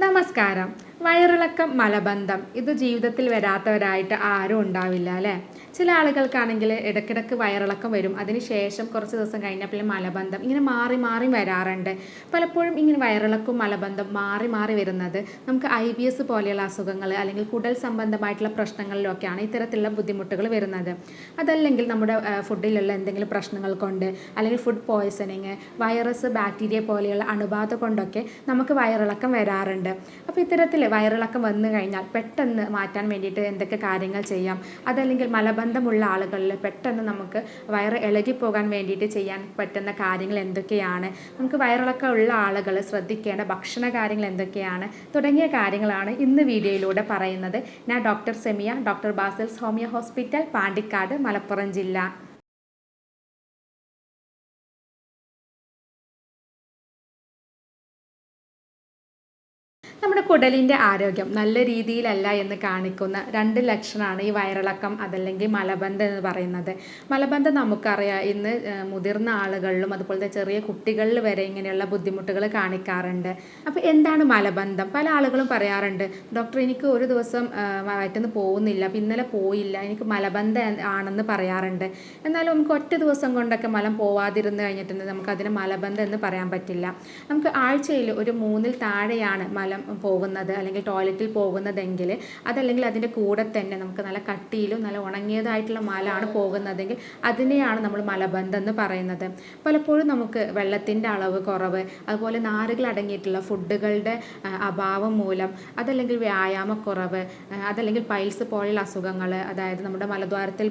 നമസ്കാരം. വയറിളക്കം, മലബന്ധം ഇത് ജീവിതത്തിൽ വരാത്തവരായിട്ട് ആരും ഉണ്ടാവില്ല അല്ലേ? ചില ആളുകൾക്കാണെങ്കിൽ ഇടയ്ക്കിടയ്ക്ക് വയറിളക്കം വരും. അതിനുശേഷം കുറച്ച് ദിവസം കഴിഞ്ഞാൽ പിന്നെ മലബന്ധം ഇങ്ങനെ മാറി മാറി വരാറുണ്ട്. പലപ്പോഴും ഇങ്ങനെ വയറിളക്കും മലബന്ധം മാറി മാറി വരുന്നത് നമുക്ക് IBS പോലെയുള്ള അസുഖങ്ങൾ അല്ലെങ്കിൽ കുടൽ സംബന്ധമായിട്ടുള്ള പ്രശ്നങ്ങളിലൊക്കെയാണ് ഇത്തരത്തിലുള്ള ബുദ്ധിമുട്ടുകൾ വരുന്നത്. അതല്ലെങ്കിൽ നമ്മുടെ ഫുഡിലുള്ള എന്തെങ്കിലും പ്രശ്നങ്ങൾ കൊണ്ട് അല്ലെങ്കിൽ ഫുഡ് പോയ്സണിങ്, വൈറസ്, ബാക്ടീരിയ പോലെയുള്ള അണുബാധ കൊണ്ടൊക്കെ നമുക്ക് വയറിളക്കം വരാറുണ്ട്. അപ്പോൾ ഇത്തരത്തിൽ വയറിളക്കം വന്നു കഴിഞ്ഞാൽ പെട്ടെന്ന് മാറ്റാൻ വേണ്ടിയിട്ട് എന്തൊക്കെ കാര്യങ്ങൾ ചെയ്യാം, അതല്ലെങ്കിൽ മലബന്ധമുള്ള ആളുകളിൽ പെട്ടെന്ന് നമുക്ക് വയറ് ഇളകിപ്പോകാൻ വേണ്ടിയിട്ട് ചെയ്യാൻ പറ്റുന്ന കാര്യങ്ങൾ എന്തൊക്കെയാണ്, നമുക്ക് വയറിളക്കം ഉള്ള ആളുകൾ ശ്രദ്ധിക്കേണ്ട ഭക്ഷണ കാര്യങ്ങൾ എന്തൊക്കെയാണ് തുടങ്ങിയ കാര്യങ്ങളാണ് ഇന്ന് വീഡിയോയിലൂടെ പറയുന്നത്. ഞാൻ doctor Semiya, doctor Basil's homeo hospital, Pandikkad, Malappuram ജില്ല. നമ്മുടെ കുടലിൻ്റെ ആരോഗ്യം നല്ല രീതിയിലല്ല എന്ന് കാണിക്കുന്ന രണ്ട് ലക്ഷണമാണ് ഈ വയറിളക്കം അതല്ലെങ്കിൽ മലബന്ധം എന്ന് പറയുന്നത്. മലബന്ധം നമുക്കറിയാം ഇന്ന് മുതിർന്ന ആളുകളിലും അതുപോലത്തെ ചെറിയ കുട്ടികളിൽ വരെ ഇങ്ങനെയുള്ള ബുദ്ധിമുട്ടുകൾ കാണിക്കാറുണ്ട്. അപ്പോൾ എന്താണ് മലബന്ധം? പല ആളുകളും പറയാറുണ്ട്, ഡോക്ടർ എനിക്ക് ഒരു ദിവസം വയറ്റിന്ന് പോകുന്നില്ല, അപ്പോൾ ഇന്നലെ പോയില്ല, എനിക്ക് മലബന്ധം ആണെന്ന് പറയാറുണ്ട്. എന്നാലും നമുക്ക് ഒറ്റ ദിവസം കൊണ്ടൊക്കെ മലം പോവാതിരുന്ന് കഴിഞ്ഞിട്ടുണ്ടെങ്കിൽ നമുക്കതിന് മലബന്ധം എന്ന് പറയാൻ പറ്റില്ല. നമുക്ക് ആഴ്ചയിൽ ഒരു 3-ൽ താഴെയാണ് മലം പോകുന്നത് അല്ലെങ്കിൽ ടോയ്ലറ്റിൽ പോകുന്നതെങ്കിൽ, അതല്ലെങ്കിൽ അതിൻ്റെ കൂടെ തന്നെ നമുക്ക് നല്ല കട്ടിയിലും നല്ല ഉണങ്ങിയതായിട്ടുള്ള മലമാണ് പോകുന്നതെങ്കിൽ അതിനെയാണ് നമ്മൾ മലബന്ധം എന്ന് പറയുന്നത്. പലപ്പോഴും നമുക്ക് വെള്ളത്തിൻ്റെ അളവ് കുറവ്, അതുപോലെ നാരുകൾ അടങ്ങിയിട്ടുള്ള ഫുഡുകളുടെ അഭാവം മൂലം, അതല്ലെങ്കിൽ വ്യായാമക്കുറവ്, അതല്ലെങ്കിൽ പൈൽസ് പോലെയുള്ള അസുഖങ്ങൾ, അതായത് നമ്മുടെ മലദ്വാരത്തിൽ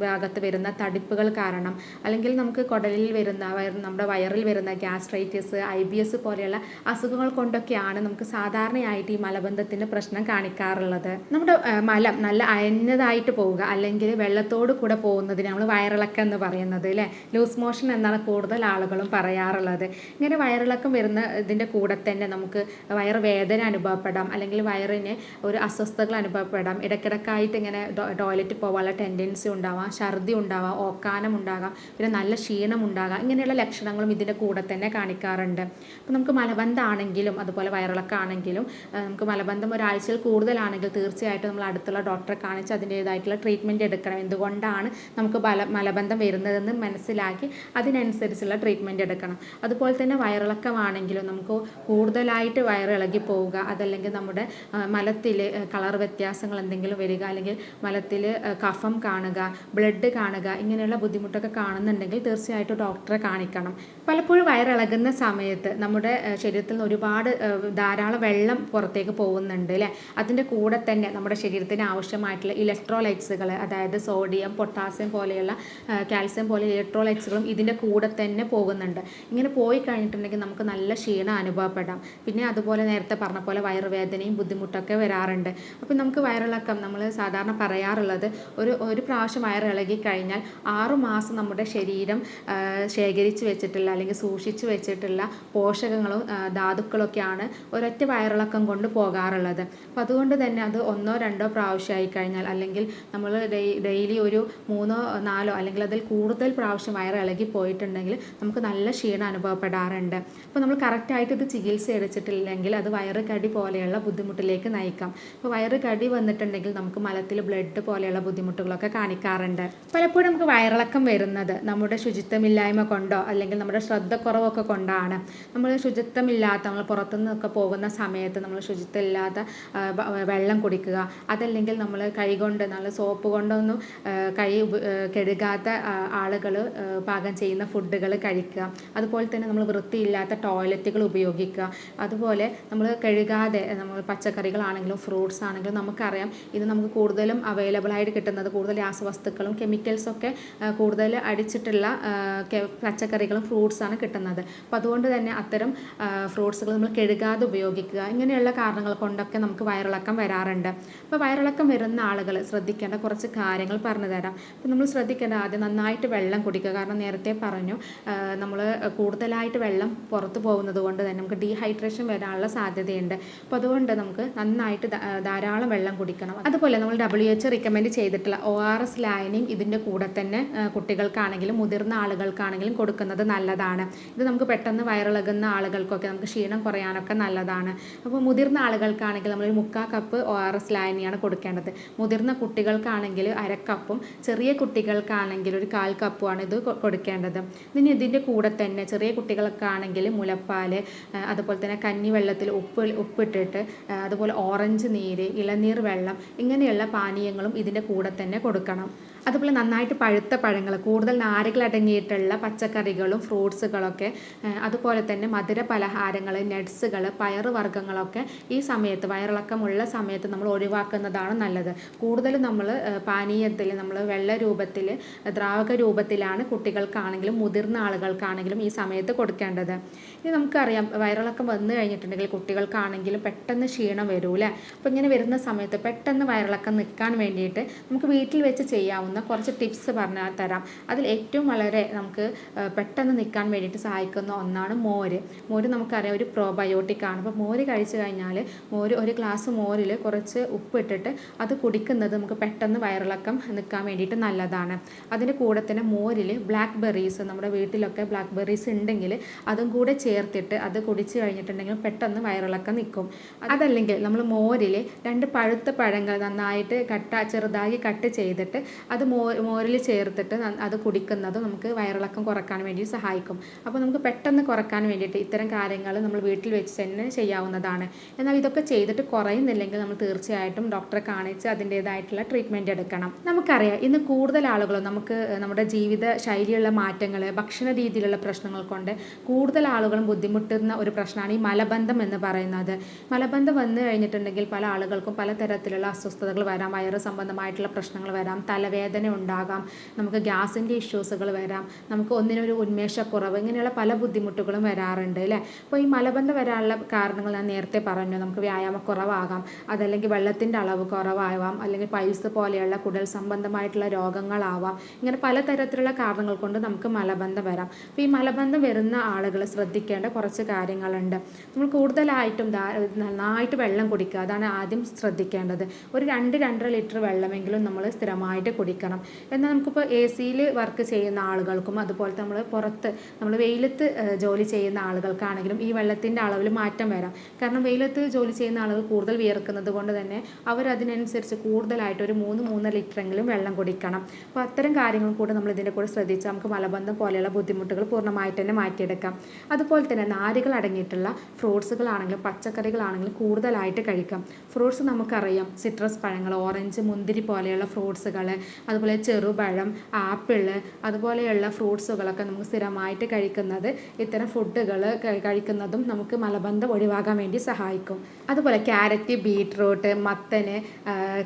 ഭാഗത്ത് വരുന്ന തടിപ്പുകൾ കാരണം, അല്ലെങ്കിൽ നമുക്ക് കുടലിൽ വരുന്ന നമ്മുടെ വയറിൽ വരുന്ന ഗ്യാസ്ട്രൈറ്റിസ്, IBS പോലെയുള്ള അസുഖങ്ങൾ കൊണ്ടൊക്കെയാണ് നമുക്ക് സാധാരണയായിട്ട് ഈ മലബന്ധത്തിൻ്റെ പ്രശ്നം കാണിക്കാറുള്ളത്. നമ്മുടെ മലം നല്ല അയഞ്ഞതായിട്ട് പോവുക അല്ലെങ്കിൽ വെള്ളത്തോട് കൂടെ പോകുന്നതിന് നമ്മൾ വയറിളക്കം എന്ന് പറയുന്നത് അല്ലേ, ലൂസ് മോഷൻ എന്നാണ് കൂടുതൽ ആളുകളും പറയാറുള്ളത്. ഇങ്ങനെ വയറിളക്കം വരുന്ന ഇതിൻ്റെ കൂടെ തന്നെ നമുക്ക് വയറുവേദന അനുഭവപ്പെടാം, അല്ലെങ്കിൽ വയറിന് ഒരു അസ്വസ്ഥതകൾ അനുഭവപ്പെടാം, ഇടയ്ക്കിടയ്ക്കായിട്ട് ഇങ്ങനെ ടോയ്ലറ്റിൽ പോകാനുള്ള ടെൻഡൻസി ഉണ്ടാവാം, ഛർദി ഉണ്ടാവാം, ഓക്കാനം ഉണ്ടാകാം, പിന്നെ നല്ല ക്ഷീണം ഉണ്ടാകാം. ഇങ്ങനെയുള്ള ലക്ഷണങ്ങളും ഇതിൻ്റെ കൂടെ തന്നെ കാണിക്കാറുണ്ട്. അപ്പോൾ നമുക്ക് മലബന്ധമാണെങ്കിലും അതുപോലെ വയറിളക്കമാണെങ്കിലും നമുക്ക് മലബന്ധം ഒരാഴ്ചയിൽ കൂടുതലാണെങ്കിൽ തീർച്ചയായിട്ടും നമ്മൾ അടുത്തുള്ള ഡോക്ടറെ കാണിച്ച് അതിൻ്റേതായിട്ടുള്ള ട്രീറ്റ്മെൻറ്റ് എടുക്കണം. എന്തുകൊണ്ടാണ് നമുക്ക് മലബന്ധം വരുന്നതെന്ന് മനസ്സിലാക്കി അതിനനുസരിച്ചുള്ള ട്രീറ്റ്മെൻറ്റ് എടുക്കണം. അതുപോലെ തന്നെ വയറിളക്കമാണെങ്കിലും നമുക്ക് കൂടുതലായിട്ട് വയറിളകി പോവുക, അതല്ലെങ്കിൽ നമ്മുടെ മലത്തിൽ കളർ വ്യത്യാസങ്ങൾ എന്തെങ്കിലും വരിക, അല്ലെങ്കിൽ മലത്തിൽ കഫം കാണുക, ബ്ലഡ് കാണുക, ഇങ്ങനെയുള്ള ബുദ്ധിമുട്ടൊക്കെ കാണുന്നുണ്ടെങ്കിൽ തീർച്ചയായിട്ടും ഡോക്ടറെ കാണിക്കണം. പലപ്പോഴും വയറിളകുന്ന സമയത്ത് നമ്മുടെ ശരീരത്തിൽ നിന്ന് ഒരുപാട് ധാരാളം വെള്ളം പുറത്തേക്ക് പോകുന്നുണ്ട് അല്ലേ. അതിൻ്റെ കൂടെ തന്നെ നമ്മുടെ ശരീരത്തിന് ആവശ്യമായിട്ടുള്ള ഇലക്ട്രോലൈറ്റ്സുകൾ, അതായത് സോഡിയം, പൊട്ടാസ്യം പോലെയുള്ള കാൽസ്യം പോലെ ഇലക്ട്രോലൈറ്റ്സുകളും ഇതിൻ്റെ കൂടെ തന്നെ പോകുന്നുണ്ട്. ഇങ്ങനെ പോയി കഴിഞ്ഞിട്ടുണ്ടെങ്കിൽ നമുക്ക് നല്ല ക്ഷീണം അനുഭവപ്പെടാം. പിന്നെ അതുപോലെ നേരത്തെ പറഞ്ഞ പോലെ വയറുവേദനയും ബുദ്ധിമുട്ടൊക്കെ വരാറുണ്ട്. അപ്പോൾ നമുക്ക് വയറിളക്കം നമ്മൾ സാധാരണ പറയാറുള്ളത് ഒരു പ്രാവശ്യം വയറിളകി കഴിഞ്ഞാൽ 6 മാസം നമ്മുടെ ശരീരം ശേഖരിച്ച് വെച്ചിട്ടുള്ള അല്ലെങ്കിൽ സൂക്ഷിച്ച് വെച്ചിട്ടുള്ള പോഷകങ്ങളും ധാതുക്കളൊക്കെയാണ് ഒരൊറ്റ വയറിളക്കം കൊണ്ട് പോകാറുള്ളത്. അപ്പോൾ അതുകൊണ്ട് തന്നെ അത് 1-2 പ്രാവശ്യമായി കഴിഞ്ഞാൽ, അല്ലെങ്കിൽ നമ്മൾ ഡെയിലി ഒരു 3-4 അല്ലെങ്കിൽ അതിൽ കൂടുതൽ പ്രാവശ്യം വയറിളകി പോയിട്ടുണ്ടെങ്കിൽ നമുക്ക് നല്ല ക്ഷീണം അനുഭവപ്പെടാറുണ്ട്. അപ്പോൾ നമ്മൾ കറക്റ്റായിട്ട് ഇത് ചികിത്സ എടുത്തിട്ടില്ലെങ്കിൽ അത് വയറ് കടി പോലെയുള്ള ബുദ്ധിമുട്ടിലേക്ക് നയിക്കാം. അപ്പോൾ വയറ് കടി വന്നിട്ടുണ്ടെങ്കിൽ നമുക്ക് മലത്തിൽ ബ്ലഡ് പോലെയുള്ള ബുദ്ധിമുട്ടുകളൊക്കെ കാണിക്കാറുണ്ട്. പലപ്പോഴും നമുക്ക് വയറിളക്കം വരുന്നത് നമ്മുടെ ശുചിത്വമില്ലായ്മ കൊണ്ടോ അല്ലെങ്കിൽ നമ്മുടെ ശ്രദ്ധക്കുറവൊക്കെ കൊണ്ടാണ്. നമ്മൾ ശുചിത്വമില്ലാത്ത, നമ്മൾ പുറത്തുനിന്നൊക്കെ പോകുന്ന സമയത്ത് നമ്മൾ ശുചിത്വമില്ലാത്ത വെള്ളം കുടിക്കുക, അതല്ലെങ്കിൽ നമ്മൾ കൈകൊണ്ട് നല്ല സോപ്പ് കൊണ്ടൊന്നും കൈ കഴുകാത്ത ആളുകൾ പാകം ചെയ്യുന്ന ഫുഡുകൾ കഴിക്കുക, അതുപോലെ തന്നെ നമ്മൾ വൃത്തിയില്ലാത്ത ടോയ്ലറ്റുകൾ ഉപയോഗിക്കുക, അതുപോലെ നമ്മൾ കഴുകാതെ നമ്മൾ പച്ചക്കറികളാണെങ്കിലും ഫ്രൂട്ട്സ് ആണെങ്കിലും നമുക്കറിയാം ഇത് നമുക്ക് കൂടുതലും അവൈലബിൾ ആയിട്ട് കിട്ടുന്നത് കൂടുതൽ രാസവസ്തുക്കളും കെമിക്കൽസൊക്കെ കൂടുതൽ അടിച്ചിട്ടുള്ള പച്ചക്കറികളും ഫ്രൂട്ട്സാണ് കിട്ടുന്നത്. അപ്പോൾ അതുകൊണ്ട് തന്നെ അത്തരം ഫ്രൂട്ട്സുകൾ നമ്മൾ കഴുകാതെ ഉപയോഗിക്കുക. ഇങ്ങനെയുള്ള കാരണങ്ങൾ കൊണ്ടൊക്കെ നമുക്ക് വയറിളക്കം വരാറുണ്ട്. അപ്പോൾ വയറിളക്കം വരുന്ന ആളുകൾ ശ്രദ്ധിക്കേണ്ട കുറച്ച് കാര്യങ്ങൾ പറഞ്ഞു തരാം. അപ്പോൾ നമ്മൾ ശ്രദ്ധിക്കേണ്ട ആദ്യം നന്നായിട്ട് വെള്ളം കുടിക്കുക. കാരണം നേരത്തെ പറഞ്ഞു നമ്മൾ കൂടുതലായിട്ട് വെള്ളം പുറത്ത് പോകുന്നത് കൊണ്ട് തന്നെ നമുക്ക് ഡീഹൈഡ്രേഷൻ വരാനുള്ള സാധ്യതയുണ്ട്. അപ്പോൾ അതുകൊണ്ട് നമുക്ക് നന്നായിട്ട് ധാരാളം വെള്ളം കുടിക്കണം. അതുപോലെ നമ്മൾ WHO റിക്കമെൻഡ് ചെയ്തിട്ടുള്ള ORS ലായനിയും ഇതിൻ്റെ കൂടെ തന്നെ കുട്ടികൾക്കാണെങ്കിലും മുതിർന്ന ആളുകൾക്കാണെങ്കിലും കൊടുക്കുന്നത് നല്ലതാണ്. ഇത് നമുക്ക് പെട്ടെന്ന് വയറിളകുന്ന ആളുകൾക്കൊക്കെ നമുക്ക് ക്ഷീണം കുറയാനൊക്കെ നല്ലതാണ്. അപ്പോൾ മുതിർന്ന ആളുകൾക്കാണെങ്കിൽ നമ്മളൊരു 3/4 കപ്പ് ORS ലായനിയാണ് കൊടുക്കേണ്ടത്. മുതിർന്ന കുട്ടികൾക്കാണെങ്കിൽ 1/2 കപ്പും ചെറിയ കുട്ടികൾക്കാണെങ്കിൽ ഒരു 1/4 കപ്പുമാണ് ഇത് കൊടുക്കേണ്ടത്. ഇനി ഇതിൻ്റെ കൂടെ തന്നെ ചെറിയ കുട്ടികൾക്കാണെങ്കിൽ മുലപ്പാൽ, അതുപോലെ തന്നെ കഞ്ഞിവെള്ളത്തിൽ ഉപ്പിട്ടിട്ട്, അതുപോലെ ഓറഞ്ച് നീര്, ഇളനീർ വെള്ളം, ഇങ്ങനെയുള്ള പാനീയങ്ങളും ഇതിൻ്റെ കൂടെ തന്നെ കൊടുക്കണം. അതുപോലെ നന്നായിട്ട് പഴുത്ത പഴങ്ങൾ, കൂടുതൽ നാരുകൾ അടങ്ങിയിട്ടുള്ള പച്ചക്കറികളും ഫ്രൂട്ട്സുകളൊക്കെ, അതുപോലെ തന്നെ മധുര പലഹാരങ്ങൾ, നട്ട്സുകൾ, പയറുവർഗ്ഗങ്ങളൊക്കെ ഈ സമയത്ത് വയറിളക്കമുള്ള സമയത്ത് നമ്മൾ ഒഴിവാക്കുന്നതാണ് നല്ലത്. കൂടുതലും നമ്മൾ പാനീയത്തിൽ നമ്മൾ വെള്ള രൂപത്തിൽ, ദ്രാവക രൂപത്തിലാണ് കുട്ടികൾക്കാണെങ്കിലും മുതിർന്ന ആളുകൾക്കാണെങ്കിലും ഈ സമയത്ത് കൊടുക്കേണ്ടത്. ഇനി നമുക്കറിയാം വയറിളക്കം വന്നു കഴിഞ്ഞിട്ടുണ്ടെങ്കിൽ കുട്ടികൾക്കാണെങ്കിലും പെട്ടെന്ന് ക്ഷീണം വരൂല്ലേ. അപ്പോൾ ഇങ്ങനെ വരുന്ന സമയത്ത് പെട്ടെന്ന് വയറിളക്കം നിൽക്കാൻ വേണ്ടിയിട്ട് നമുക്ക് വീട്ടിൽ വെച്ച് ചെയ്യാവുന്ന കുറച്ച് ടിപ്സ് പറഞ്ഞു തരാം. അതിൽ ഏറ്റവും വളരെ നമുക്ക് പെട്ടെന്ന് നിൽക്കാൻ വേണ്ടിയിട്ട് സഹായിക്കുന്ന ഒന്നാണ് മോര്. മോര് നമുക്കറിയാം ഒരു പ്രോബയോട്ടിക് ആണ്. അപ്പോൾ മോര് കഴിച്ചു കഴിഞ്ഞാൽ ഒരു ഗ്ലാസ് മോരിൽ കുറച്ച് ഉപ്പിട്ടിട്ട് അത് കുടിക്കുന്നത് നമുക്ക് പെട്ടെന്ന് വയറിളക്കം നിൽക്കാൻ വേണ്ടിയിട്ട് നല്ലതാണ്. അതിൻ്റെ കൂടെ തന്നെ മോരിൽ ബ്ലാക്ക് ബെറീസ്, നമ്മുടെ വീട്ടിലൊക്കെ ബ്ലാക്ക് ബെറീസ് ഉണ്ടെങ്കിൽ അതും കൂടെ ചേർത്തിട്ട് അത് കുടിച്ചു കഴിഞ്ഞിട്ടുണ്ടെങ്കിൽ പെട്ടെന്ന് വയറിളക്കം നിൽക്കും. അതല്ലെങ്കിൽ നമ്മൾ മോരിൽ 2 പഴുത്ത പഴങ്ങൾ നന്നായിട്ട് ചെറുതായി കട്ട് ചെയ്തിട്ട് അത് മോരിൽ ചേർത്തിട്ട് അത് കുടിക്കുന്നത് നമുക്ക് വയറിളക്കം കുറക്കാൻ വേണ്ടി സഹായിക്കും. അപ്പോൾ നമുക്ക് പെട്ടെന്ന് കുറക്കാൻ വേണ്ടിയിട്ട് ഇത്തരം കാര്യങ്ങൾ നമ്മൾ വീട്ടിൽ വെച്ച് തന്നെ ചെയ്യാവുന്നതാണ്. എന്നാൽ ഇതൊക്കെ ചെയ്തിട്ട് കുറയുന്നില്ലെങ്കിൽ നമ്മൾ തീർച്ചയായിട്ടും ഡോക്ടറെ കാണിച്ച് അതിൻ്റേതായിട്ടുള്ള ട്രീറ്റ്മെൻറ്റ് എടുക്കണം. നമുക്കറിയാം ഇന്ന് കൂടുതൽ ആളുകളും നമുക്ക് നമ്മുടെ ജീവിത ശൈലിയുള്ള മാറ്റങ്ങൾ, ഭക്ഷണ രീതിയിലുള്ള പ്രശ്നങ്ങൾ കൊണ്ട് കൂടുതൽ ആളുകളും ബുദ്ധിമുട്ടുന്ന ഒരു പ്രശ്നമാണ് ഈ മലബന്ധം എന്ന് പറയുന്നത്. മലബന്ധം വന്നു കഴിഞ്ഞിട്ടുണ്ടെങ്കിൽ പല ആളുകൾക്കും പലതരത്തിലുള്ള അസ്വസ്ഥതകൾ വരാം. വയറ് സംബന്ധമായിട്ടുള്ള പ്രശ്നങ്ങൾ വരാം, തലവേദന ഉണ്ടാകാം, നമുക്ക് ഗ്യാസിൻ്റെ ഇഷ്യൂസുകൾ വരാം, നമുക്ക് ഒന്നിനൊരു ഉന്മേഷക്കുറവ്, ഇങ്ങനെയുള്ള പല ബുദ്ധിമുട്ടുകളും വരാറുണ്ട് അല്ലേ. അപ്പോൾ ഈ മലബന്ധം വരാനുള്ള കാരണങ്ങൾ ഞാൻ നേരത്തെ പറഞ്ഞു. നമുക്ക് വ്യായാമക്കുറവാകാം, അതല്ലെങ്കിൽ വെള്ളത്തിൻ്റെ അളവ് കുറവാകാം, അല്ലെങ്കിൽ പൈൽസ് പോലെയുള്ള കുടൽ സംബന്ധമായിട്ടുള്ള രോഗങ്ങളാവാം. ഇങ്ങനെ പലതരത്തിലുള്ള കാരണങ്ങൾ കൊണ്ട് നമുക്ക് മലബന്ധം വരാം. അപ്പോൾ ഈ മലബന്ധം വരുന്ന ആളുകൾ ശ്രദ്ധിക്കേണ്ട കുറച്ച് കാര്യങ്ങളുണ്ട്. നമ്മൾ കൂടുതലായിട്ടും നന്നായിട്ട് വെള്ളം കുടിക്കുക, അതാണ് ആദ്യം ശ്രദ്ധിക്കേണ്ടത്. ഒരു 2-2.5 ലിറ്റർ വെള്ളമെങ്കിലും നമ്മൾ സ്ഥിരമായിട്ട് കുടിക്കണം. എന്നാൽ നമുക്കിപ്പോൾ AC വർക്ക് ചെയ്യുന്ന ആളുകൾക്കും അതുപോലെ നമ്മൾ പുറത്ത് നമ്മൾ വെയിലത്ത് ജോലി ചെയ്യുന്ന ആളുകൾക്കാണെങ്കിലും ഈ വെള്ളത്തിൻ്റെ അളവിൽ മാറ്റം വരാം. കാരണം വെയിലത്ത് ജോലി ചെയ്യുന്ന ആളുകൾ കൂടുതൽ വിയർക്കുന്നത് കൊണ്ട് തന്നെ അവരതിനനുസരിച്ച് കൂടുതലായിട്ട് ഒരു 3-3.5 ലിറ്ററെങ്കിലും വെള്ളം കുടിക്കണം. അപ്പോൾ അത്തരം കാര്യങ്ങൾ കൂടെ നമ്മൾ ഇതിൻ്റെ കൂടെ ശ്രദ്ധിച്ചാൽ നമുക്ക് മലബന്ധം പോലെയുള്ള ബുദ്ധിമുട്ടുകൾ പൂർണ്ണമായിട്ട് തന്നെ മാറ്റിയെടുക്കാം. അതുപോലെ തന്നെ നാരുകൾ അടങ്ങിയിട്ടുള്ള ഫ്രൂട്ട്സുകളാണെങ്കിലും പച്ചക്കറികളാണെങ്കിലും കൂടുതലായിട്ട് കഴിക്കാം. ഫ്രൂട്ട്സ് നമുക്കറിയാം സിട്രസ് പഴങ്ങൾ, ഓറഞ്ച്, മുന്തിരി പോലെയുള്ള ഫ്രൂട്ട്സുകൾ, അതുപോലെ ചെറുപഴം, ആപ്പിള്, അതുപോലെയുള്ള ഫ്രൂട്ട്സുകളൊക്കെ നമുക്ക് സ്ഥിരമായിട്ട് കഴിക്കുന്നത്, ഇത്തരം ഫുഡുകൾ കഴിക്കുന്നതും നമുക്ക് മലബന്ധം ഒഴിവാക്കാൻ വേണ്ടി സഹായിക്കും. അതുപോലെ ക്യാരറ്റ്, ബീട്രൂട്ട്, മത്തന്,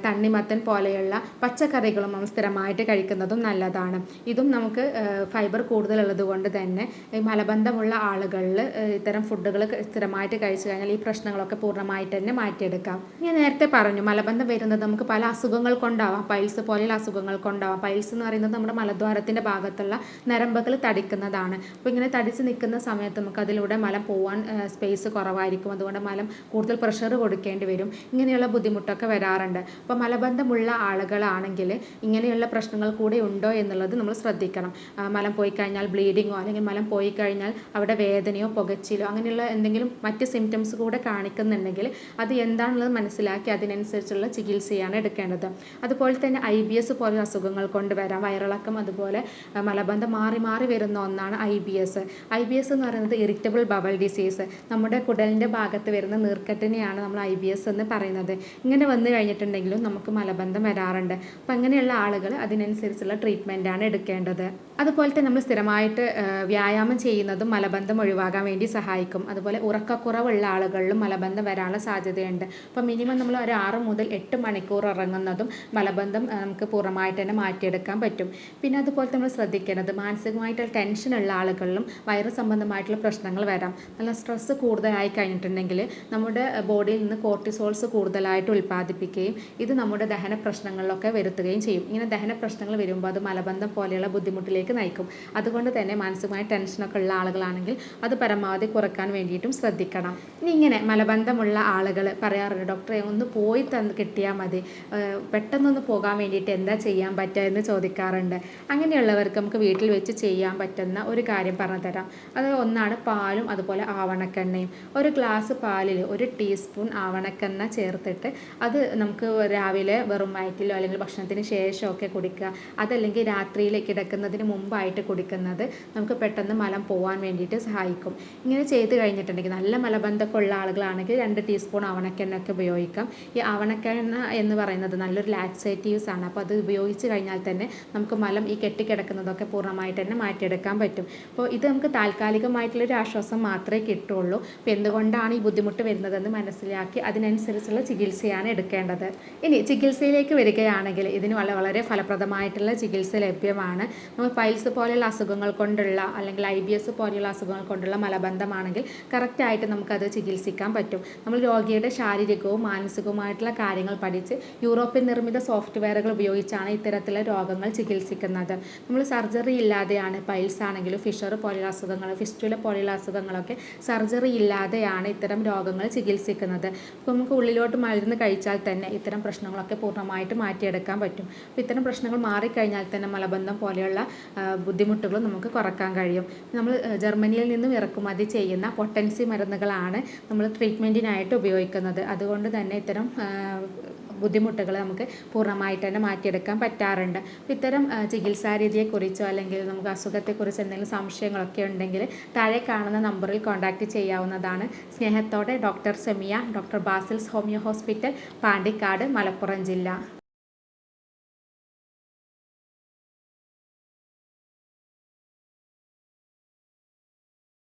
തണ്ണിമത്തൻ പോലെയുള്ള പച്ചക്കറികളും നമ്മൾ സ്ഥിരമായിട്ട് കഴിക്കുന്നതും നല്ലതാണ്. ഇതും നമുക്ക് ഫൈബർ കൂടുതലുള്ളത് കൊണ്ട് തന്നെ മലബന്ധമുള്ള ആളുകളിൽ ഇത്തരം ഫുഡുകൾ സ്ഥിരമായിട്ട് കഴിച്ചു കഴിഞ്ഞാൽ ഈ പ്രശ്നങ്ങളൊക്കെ പൂർണ്ണമായിട്ട് തന്നെ മാറ്റിയെടുക്കാം. ഞാൻ നേരത്തെ പറഞ്ഞു മലബന്ധം വരുന്നത് നമുക്ക് പല അസുഖങ്ങൾ കൊണ്ടാവാം. പൈൽസ് പോലെയുള്ള അസുഖങ്ങൾ കൊണ്ടാവാം. പൈൽസ് എന്ന് പറയുന്നത് നമ്മുടെ മലദ്വാരത്തിൻ്റെ ഭാഗത്തുള്ള നരമ്പുകൾ തടിക്കുന്നതാണ്. അപ്പോൾ ഇങ്ങനെ തടിച്ച് നിൽക്കുന്ന സമയത്ത് നമുക്ക് അതിലൂടെ മലം പോകാൻ സ്പേസ് കുറവായിരിക്കും. അതുകൊണ്ട് മലം കൂടുതൽ പ്രഷർ കൊടുക്കേണ്ടി വരും. ഇങ്ങനെയുള്ള ബുദ്ധിമുട്ടൊക്കെ വരാറുണ്ട്. അപ്പോൾ മലബന്ധമുള്ള ആളുകളാണെങ്കിൽ ഇങ്ങനെയുള്ള പ്രശ്നങ്ങൾ കൂടെ ഉണ്ടോ എന്നുള്ളത് നമ്മൾ ശ്രദ്ധിക്കണം. മലം പോയി കഴിഞ്ഞാൽ ബ്ലീഡിങ്ങോ അല്ലെങ്കിൽ മലം പോയി കഴിഞ്ഞാൽ അവിടെ വേദനയോ പുകച്ചിലോ അങ്ങനെയുള്ള എന്തെങ്കിലും മറ്റ് സിംറ്റംസ് കൂടെ കാണിക്കുന്നുണ്ടെങ്കിൽ അത് എന്താണെന്നുള്ളത് മനസ്സിലാക്കി അതിനനുസരിച്ചുള്ള ചികിത്സയാണ് എടുക്കേണ്ടത്. അതുപോലെ തന്നെ IBS പോലുള്ള അസുഖങ്ങൾ കൊണ്ടുവരാം. വയറിളക്കം അതുപോലെ മലബന്ധം മാറി മാറി വരുന്ന ഒന്നാണ് IBS. IBS എന്ന് പറയുന്നത് ഇറിറ്റബിൾ ബവൽ ഡിസീസ്. നമ്മുടെ കുടലിൻ്റെ ഭാഗത്ത് വരുന്ന നീർക്കെട്ടിനെയാണ് നമ്മൾ IBS എന്ന് പറയുന്നത്. ഇങ്ങനെ വന്നു കഴിഞ്ഞിട്ടുണ്ടെങ്കിലും നമുക്ക് മലബന്ധം വരാറുണ്ട്. അപ്പോൾ അങ്ങനെയുള്ള ആളുകൾ അതിനനുസരിച്ചുള്ള ട്രീറ്റ്മെൻറ്റാണ് എടുക്കേണ്ടത്. അതുപോലെ തന്നെ നമ്മൾ സ്ഥിരമായിട്ട് വ്യായാമം ചെയ്യുന്നതും മലബന്ധം ഒഴിവാക്കാൻ വേണ്ടി സഹായിക്കും. അതുപോലെ ഉറക്കക്കുറവുള്ള ആളുകളിലും മലബന്ധം വരാനുള്ള സാധ്യതയുണ്ട്. അപ്പോൾ മിനിമം നമ്മൾ ഒരു 6 മുതൽ 8 മണിക്കൂർ ഉറങ്ങുന്നതും മലബന്ധം നമുക്ക് പൂർണ്ണമായിട്ട് തന്നെ മാറ്റിയെടുക്കാൻ പറ്റും. പിന്നെ അതുപോലെ നമ്മൾ ശ്രദ്ധിക്കേണ്ടത് മാനസികമായിട്ടുള്ള ടെൻഷനുള്ള ആളുകളിലും വയറ് സംബന്ധമായിട്ടുള്ള പ്രശ്നങ്ങൾ വരാം. നല്ല സ്ട്രെസ്സ് കൂടുതലായി കഴിഞ്ഞിട്ടുണ്ടെങ്കിൽ നമ്മുടെ ബോഡിയിൽ നിന്ന് കോർട്ടിസോൾസ് കൂടുതലായിട്ട് ഉൽപ്പാദിപ്പിക്കുകയും ഇത് നമ്മുടെ ദഹന പ്രശ്നങ്ങളിലൊക്കെ വരുത്തുകയും ചെയ്യും. ഇങ്ങനെ ദഹന പ്രശ്നങ്ങൾ വരുമ്പോൾ അത് മലബന്ധം പോലെയുള്ള ബുദ്ധിമുട്ടിലേക്ക് നയിക്കും. അതുകൊണ്ട് തന്നെ മാനസികമായ ടെൻഷനൊക്കെ ഉള്ള ആളുകളാണെങ്കിൽ അത് പരമാവധി കുറക്കാൻ വേണ്ടിയിട്ടും ശ്രദ്ധിക്കണം. ഇനി ഇങ്ങനെ മലബന്ധമുള്ള ആളുകൾ പറയാറുണ്ട് ഡോക്ടറെ ഒന്ന് പോയി കിട്ടിയാൽ മതി, പെട്ടെന്നൊന്ന് പോകാൻ വേണ്ടിയിട്ട് എന്താ ചെയ്യുക ചെയ്യാൻ പറ്റുക എന്ന് ചോദിക്കാറുണ്ട്. അങ്ങനെയുള്ളവർക്ക് നമുക്ക് വീട്ടിൽ വെച്ച് ചെയ്യാൻ പറ്റുന്ന ഒരു കാര്യം പറഞ്ഞു തരാം. അത് ഒന്നാണ് പാലും അതുപോലെ ആവണക്കെണ്ണയും. ഒരു ഗ്ലാസ് പാലിൽ 1 ടീസ്പൂൺ ആവണക്കെണ്ണ ചേർത്തിട്ട് അത് നമുക്ക് രാവിലെ വെറും വയറ്റിലോ അല്ലെങ്കിൽ ഭക്ഷണത്തിന് ശേഷമൊക്കെ കുടിക്കുക. അതല്ലെങ്കിൽ രാത്രിയിൽ കിടക്കുന്നതിന് മുമ്പായിട്ട് കുടിക്കുന്നത് നമുക്ക് പെട്ടെന്ന് മലം പോകാൻ വേണ്ടിയിട്ട് സഹായിക്കും. ഇങ്ങനെ ചെയ്ത് കഴിഞ്ഞിട്ടുണ്ടെങ്കിൽ നല്ല മലബന്ധമൊക്കെ ഉള്ള ആളുകളാണെങ്കിൽ 2 ടീസ്പൂൺ ആവണക്കെണ്ണയൊക്കെ ഉപയോഗിക്കാം. ഈ ആവണക്കെണ്ണ എന്ന് പറയുന്നത് നല്ലൊരു ലാക്സേറ്റീവ്സ് ആണ്. അപ്പോൾ അത് ഉപയോഗിച്ച് കഴിഞ്ഞാൽ തന്നെ നമുക്ക് മലം ഈ കെട്ടിക്കിടക്കുന്നതൊക്കെ പൂർണ്ണമായിട്ട് തന്നെ മാറ്റിയെടുക്കാൻ പറ്റും. അപ്പോൾ ഇത് നമുക്ക് താൽക്കാലികമായിട്ടുള്ളൊരു ആശ്വാസം മാത്രമേ കിട്ടുള്ളൂ. അപ്പോൾ എന്തുകൊണ്ടാണ് ഈ ബുദ്ധിമുട്ട് വരുന്നതെന്ന് മനസ്സിലാക്കി അതിനനുസരിച്ചുള്ള ചികിത്സയാണ് എടുക്കേണ്ടത്. ഇനി ചികിത്സയിലേക്ക് വരികയാണെങ്കിൽ ഇതിന് വളരെ ഫലപ്രദമായിട്ടുള്ള ചികിത്സ ലഭ്യമാണ്. നമ്മൾ പൈൽസ് പോലെയുള്ള അസുഖങ്ങൾ കൊണ്ടുള്ള അല്ലെങ്കിൽ IBS പോലെയുള്ള അസുഖങ്ങൾ കൊണ്ടുള്ള മലബന്ധമാണെങ്കിൽ കറക്റ്റായിട്ട് നമുക്കത് ചികിത്സിക്കാൻ പറ്റും. നമ്മൾ രോഗിയുടെ ശാരീരികവും മാനസികവുമായിട്ടുള്ള കാര്യങ്ങൾ പഠിച്ച് യൂറോപ്യൻ നിർമ്മിത സോഫ്റ്റ്വെയറുകൾ ഉപയോഗിച്ചാണ് ഇത്തരത്തിലുള്ള രോഗങ്ങൾ ചികിത്സിക്കുന്നത്. നമ്മൾ സർജറി ഇല്ലാതെയാണ് പൈൽസ് ആണെങ്കിലും ഫിഷർ പോലെയുള്ള അസുഖങ്ങൾ, ഫിസ്റ്റുല പോലെയുള്ള അസുഖങ്ങളൊക്കെ സർജറി ഇല്ലാതെയാണ് ഇത്തരം രോഗങ്ങൾ ചികിത്സിക്കുന്നത്. അപ്പോൾ നമുക്ക് ഉള്ളിലോട്ട് മരുന്ന് കഴിച്ചാൽ തന്നെ ഇത്തരം പ്രശ്നങ്ങളൊക്കെ പൂർണ്ണമായിട്ട് മാറ്റിയെടുക്കാൻ പറ്റും. അപ്പോൾ ഇത്തരം പ്രശ്നങ്ങൾ മാറിക്കഴിഞ്ഞാൽ തന്നെ മലബന്ധം പോലെയുള്ള ബുദ്ധിമുട്ടുകൾ നമുക്ക് കുറക്കാൻ കഴിയും. നമ്മൾ ജർമ്മനിയിൽ നിന്നും ഇറക്കുമതി ചെയ്യുന്ന പൊട്ടൻസി മരുന്നുകളാണ് നമ്മൾ ട്രീറ്റ്മെൻറ്റിനായിട്ട് ഉപയോഗിക്കുന്നത്. അതുകൊണ്ട് തന്നെ ഇത്തരം ബുദ്ധിമുട്ടുകൾ നമുക്ക് പൂർണ്ണമായിട്ട് തന്നെ മാറ്റിയെടുക്കാൻ പറ്റാറുണ്ട്. അപ്പോൾ ഇത്തരം ചികിത്സാ രീതിയെക്കുറിച്ചോ അല്ലെങ്കിൽ നമുക്ക് അസുഖത്തെക്കുറിച്ച് എന്തെങ്കിലും സംശയങ്ങളൊക്കെ ഉണ്ടെങ്കിൽ താഴെ കാണുന്ന നമ്പറിൽ കോൺടാക്റ്റ് ചെയ്യാവുന്നതാണ്. സ്നേഹത്തോടെ doctor Semiya, doctor Basil's homeo hospital, Pandikkad, Malappuram ജില്ല.